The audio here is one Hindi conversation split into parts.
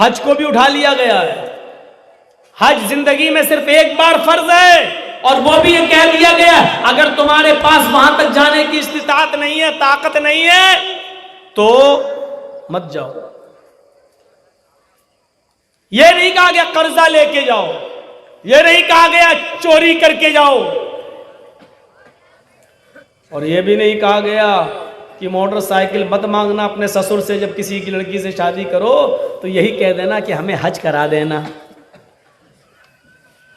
हज को भी उठा लिया गया है। हज जिंदगी में सिर्फ एक बार फर्ज है, और वो भी ये कह दिया गया अगर तुम्हारे पास वहां तक जाने की इस्तिताअत नहीं है, ताकत नहीं है, तो मत जाओ। ये नहीं कहा गया कर्जा लेके जाओ, ये नहीं कहा गया चोरी करके जाओ, और ये भी नहीं कहा गया कि मोटरसाइकिल मत मांगना अपने ससुर से, जब किसी की लड़की से शादी करो तो यही कह देना कि हमें हज करा देना।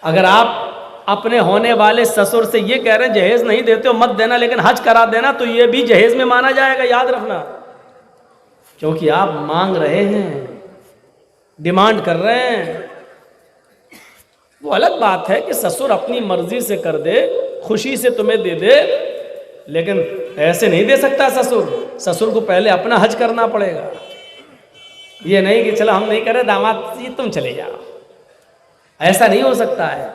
अगर आप अपने होने वाले ससुर से ये कह रहे हैं जहेज नहीं देते हो मत देना, लेकिन हज करा देना, तो ये भी जहेज में माना जाएगा, याद रखना। क्योंकि आप मांग रहे हैं, डिमांड कर रहे हैं। वो अलग बात है कि ससुर अपनी मर्जी से कर दे, खुशी से तुम्हें दे दे, लेकिन ऐसे नहीं दे सकता ससुर। ससुर को पहले अपना हज करना पड़ेगा। ये नहीं कि चलो हम नहीं करें दामाद जी तुम चले जाओ, ऐसा नहीं हो सकता है।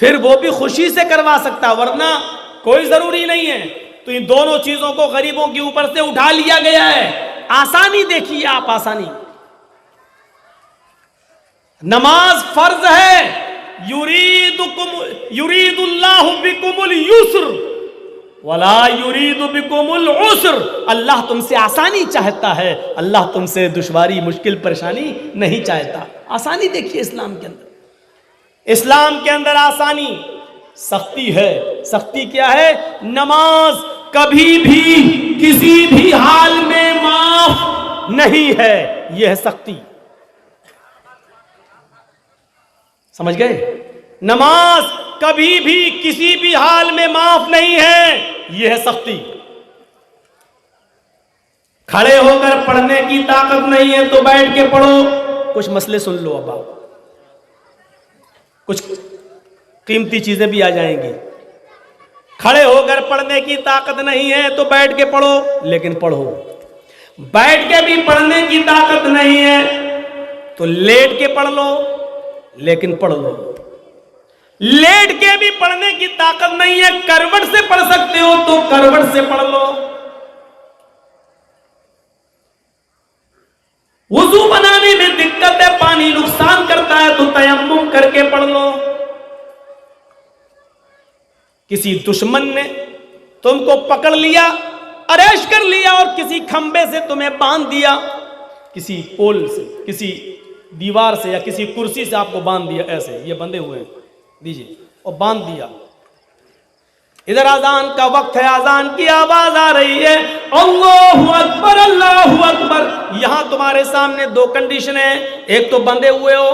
फिर वो भी खुशी से करवा सकता, वरना कोई जरूरी नहीं है। तो इन दोनों चीजों को गरीबों के ऊपर से उठा लिया गया है। आसानी देखिए आप, आसानी। नमाज फर्ज है, युरीदुल्लाहु बिकुमुल युस्र वला युरीदु बिकुमुल उस्र। अल्लाह तुमसे आसानी चाहता है, अल्लाह तुमसे दुश्वारी मुश्किल परेशानी नहीं चाहता। आसानी देखिए इस्लाम के अंदर। इस्लाम के अंदर आसानी, सख्ती है। सख्ती क्या है? नमाज कभी भी किसी भी हाल में माफ नहीं है, यह है सख्ती। समझ गए? नमाज कभी भी किसी भी हाल में माफ नहीं है, यह है सख्ती। खड़े होकर पढ़ने की ताकत नहीं है तो बैठ के पढ़ो। कुछ मसले सुन लो, अब आप कुछ कीमती चीजें भी आ जाएंगी। खड़े होकर पढ़ने की ताकत नहीं है तो बैठ के पढ़ो, लेकिन पढ़ो। बैठ के भी पढ़ने की ताकत नहीं है तो लेट के पढ़ लो, लेकिन पढ़ लो। लेट के भी पढ़ने की ताकत नहीं है, करवट से पढ़ सकते हो तो करवट से पढ़ लो। वुजू बनाने में दिक्कत है, पानी नुकसान करता है, तो तयम्मुम करके पढ़ लो। किसी दुश्मन ने तुमको पकड़ लिया, अरेस्ट कर लिया और किसी खंबे से तुम्हें बांध दिया, किसी पोल से, किसी दीवार से या किसी कुर्सी से आपको बांध दिया, ऐसे ये बंधे हुए हैं, दीजिए, और बांध दिया। इधर अजान का वक्त है, अजान की आवाज आ रही है, अल्लाहु अकबर अल्लाहु अकबर। यहां तुम्हारे सामने दो कंडीशन है, एक तो बंधे हुए हो,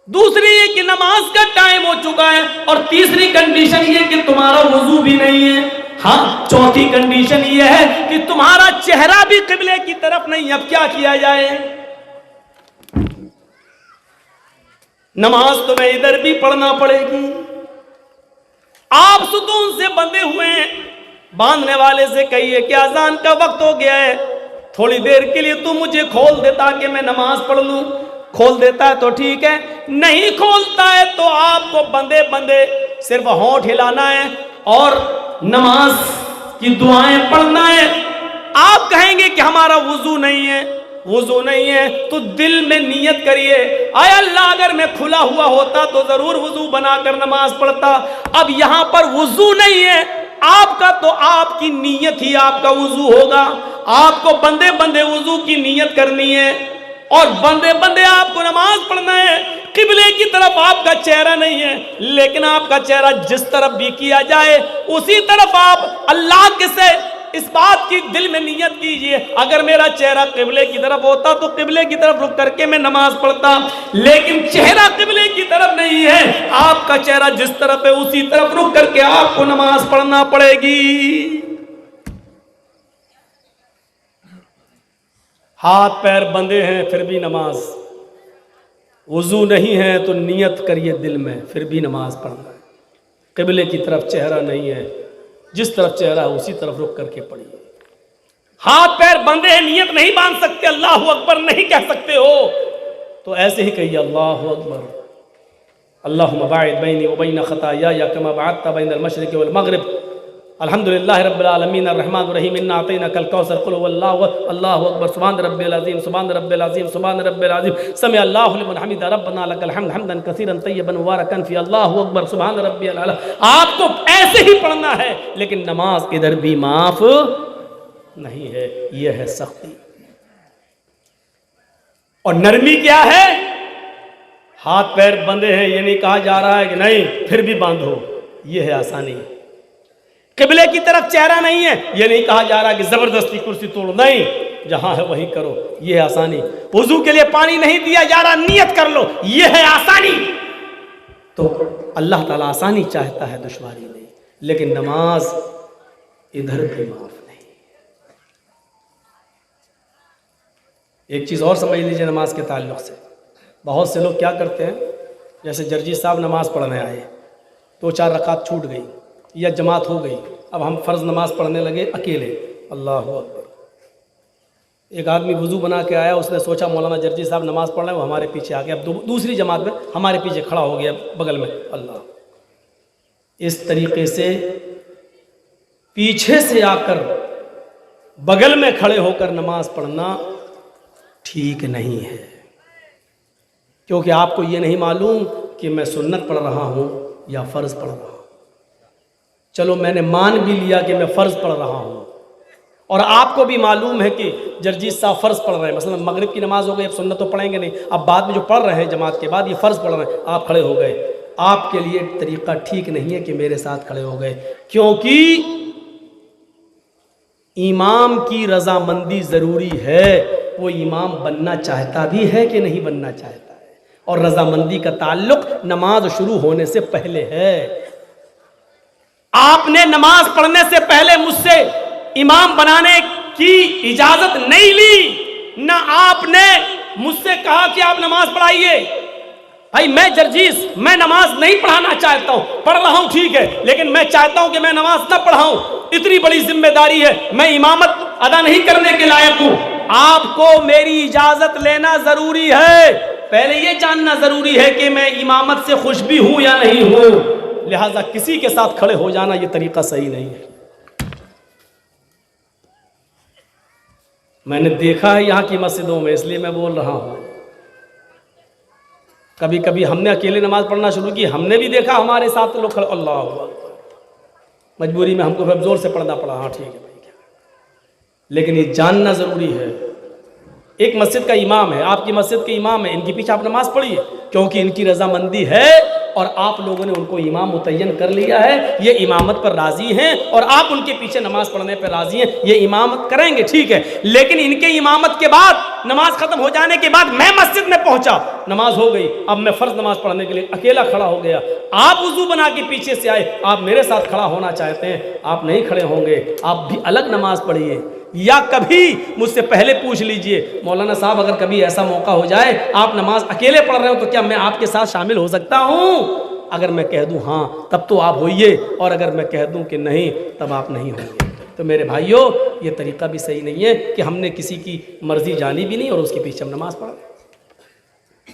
दूसरी ये कि नमाज का टाइम हो चुका है, और तीसरी कंडीशन ये कि तुम्हारा वुजू भी नहीं है। हाँ, चौथी कंडीशन ये है कि तुम्हारा चेहरा भी किबले की तरफ नहीं। अब क्या किया जाए? नमाज तुम्हें इधर भी पढ़ना पड़ेगी। आप सुकून से बंधे हुए हैं, बांधने वाले से कहिए कि अजान का वक्त हो गया है, थोड़ी देर के लिए तू मुझे खोल दे ताकि मैं नमाज पढ़ लूं। खोल देता है तो ठीक है, नहीं खोलता है तो आपको बंदे बंदे सिर्फ होंठ हिलाना है और नमाज की दुआएं पढ़ना है। आप कहेंगे कि हमारा वुजू नहीं है, वुजू नहीं है तो दिल में नियत करिए, आय अल्लाह अगर मैं खुला हुआ होता तो जरूर वुजू बनाकर नमाज पढ़ता। अब यहां पर वुजू नहीं है आपका, तो आपकी नियत ही आपका वुजू होगा। आपको बंदे बंदे वुजू की नियत करनी है और बंदे बंदे आपको नमाज पढ़ना है। किबले की तरफ आपका चेहरा नहीं है, लेकिन आपका चेहरा जिस तरफ भी किया जाए उसी तरफ आप अल्लाह के से इस बात की दिल में नियत कीजिए, अगर मेरा चेहरा किबले की तरफ होता तो किबले की तरफ रुक करके मैं नमाज पढ़ता, लेकिन चेहरा किबले की तरफ नहीं है। आपका चेहरा जिस तरफ है उसी तरफ रुक करके आपको नमाज पढ़ना पड़ेगी। हाथ पैर बंधे हैं फिर भी नमाज, वुजू नहीं है तो नियत करिए दिल में, फिर भी नमाज पढ़ना है। किबले की तरफ चेहरा नहीं है, जिस तरफ चेहरा है उसी तरफ रुक करके पढ़िए। हाथ पैर बंधे हैं, नियत नहीं बांध सकते, अल्लाहु अकबर नहीं कह सकते हो, तो ऐसे ही कहिए अल्लाहु अकबर, अल्लाहुम्मा बाइद बैनी व बैन खताया या कमा बअदता बैनल मशरिक़ि वल मग़रिब, अल्हम्दुलिल्लाह रब्बिल आलमीन अर्रहमानिर रहीम इन्ना अतैनाकल कौसर कुल हुवल्लाहु अल्लाहु अकबर सुभान रब्बिल अज़ीम सुभान रब्बिल अज़ीम सुभान रब्बिल अज़ीम समी अल्लाहु लिमन हमिदा रब्बना लकल हम्द हम्दन कसीरन तय्यबन मुबारकन फी अल्लाहु अकबर सुभान रब्बिल आला। आपको ऐसे ही पढ़ना है, लेकिन नमाज इधर भी माफ नहीं है, यह है सख्ती। और नरमी क्या है? हाथ पैर बंधे हैं, ये नहीं कहा जा रहा है कि नहीं फिर भी बांधो, यह है आसानी। किबले की तरफ चेहरा नहीं है, यह नहीं कहा जा रहा कि जबरदस्ती कुर्सी तोड़ो, नहीं, जहां है वहीं करो, यह है आसानी। वुजू के लिए पानी नहीं दिया जा रहा, नियत कर लो, यह है आसानी। तो अल्लाह ताला आसानी चाहता है, दुश्वारी नहीं। लेकिन नमाज इधर भी माफ नहीं। एक चीज और समझ लीजिए नमाज के ताल्लुक से, बहुत से लोग क्या करते हैं, जैसे जर्जी साहब नमाज पढ़ने आए, 2-4 रकात छूट गई या जमात हो गई, अब हम फ़र्ज़ नमाज पढ़ने लगे अकेले, अल्लाहु अकबर। एक आदमी वुज़ू बना के आया, उसने सोचा मौलाना जर्जी साहब नमाज पढ़ रहे हैं, वो हमारे पीछे आ गया, अब दूसरी जमात में हमारे पीछे खड़ा हो गया बगल में, अल्लाह। इस तरीके से पीछे से आकर बगल में खड़े होकर नमाज पढ़ना ठीक नहीं है, क्योंकि आपको ये नहीं मालूम कि मैं सुन्नत पढ़ रहा हूँ या फ़र्ज़ पढ़ रहा हूँ। चलो मैंने मान भी लिया कि मैं फ़र्ज़ पढ़ रहा हूँ, और आपको भी मालूम है कि जर्जीत साहब फ़र्ज़ पढ़ रहे हैं, मसलन मगरिब की नमाज हो गई, अब सुन्नत तो पढ़ेंगे नहीं, अब बाद में जो पढ़ रहे हैं जमात के बाद ये फ़र्ज़ पढ़ रहे हैं, आप खड़े हो गए, आपके लिए तरीक़ा ठीक नहीं है कि मेरे साथ खड़े हो गए, क्योंकि इमाम की रज़ामंदी ज़रूरी है। वो इमाम बनना चाहता भी है कि नहीं बनना चाहता है, और रज़ामंदी का ताल्लुक़ नमाज शुरू होने से पहले है। आपने नमाज पढ़ने से पहले मुझसे इमाम बनाने की इजाजत नहीं ली, ना आपने मुझसे कहा कि आप नमाज पढ़ाइए। भाई मैं जर्जीस, मैं नमाज नहीं पढ़ाना चाहता हूं, पढ़ रहा हूं ठीक है, लेकिन मैं चाहता हूं कि मैं नमाज न पढ़ाऊं, इतनी बड़ी जिम्मेदारी है, मैं इमामत अदा नहीं करने के लायक हूं। आपको मेरी इजाजत लेना जरूरी है, पहले यह जानना जरूरी है कि मैं इमामत से खुश भी हूं या नहीं हूं। लिहाजा किसी के साथ खड़े हो जाना यह तरीका सही नहीं है। मैंने देखा है यहाँ की मस्जिदों में, इसलिए मैं बोल रहा हूँ। कभी कभी हमने अकेले नमाज पढ़ना शुरू की, हमने भी देखा हमारे साथ लोग खड़े, अल्लाह अकबर, मजबूरी में हमको फिर जोर से पढ़ना पड़ा, हाँ ठीक है भाई क्या, लेकिन ये जानना ज़रूरी है। एक मस्जिद का इमाम है, आपकी मस्जिद के इमाम है, इनके पीछे आप नमाज पढ़िए, क्योंकि इनकी रजामंदी है और आप लोगों ने उनको इमाम मुतय्यन कर लिया है, ये इमामत पर राज़ी हैं और आप उनके पीछे नमाज पढ़ने पर राज़ी हैं, ये इमामत करेंगे ठीक है। लेकिन इनके इमामत के बाद, नमाज ख़त्म हो जाने के बाद मैं मस्जिद में पहुंचा, नमाज हो गई, अब मैं फ़र्ज़ नमाज पढ़ने के लिए अकेला खड़ा हो गया, आप वुज़ू बना के पीछे से आए, आप मेरे साथ खड़ा होना चाहते हैं, आप नहीं खड़े होंगे, आप भी अलग नमाज पढ़िए। या कभी मुझसे पहले पूछ लीजिए, मौलाना साहब अगर कभी ऐसा मौका हो जाए आप नमाज अकेले पढ़ रहे हो तो क्या मैं आपके साथ शामिल हो सकता हूँ? अगर मैं कह दूँ हाँ तब तो आप होइए, और अगर मैं कह दूँ कि नहीं तब आप नहीं होंगे। तो मेरे भाइयों, ये तरीका भी सही नहीं है कि हमने किसी की मर्जी जानी भी नहीं और उसके पीछे हम नमाज पढ़ रहे हैं।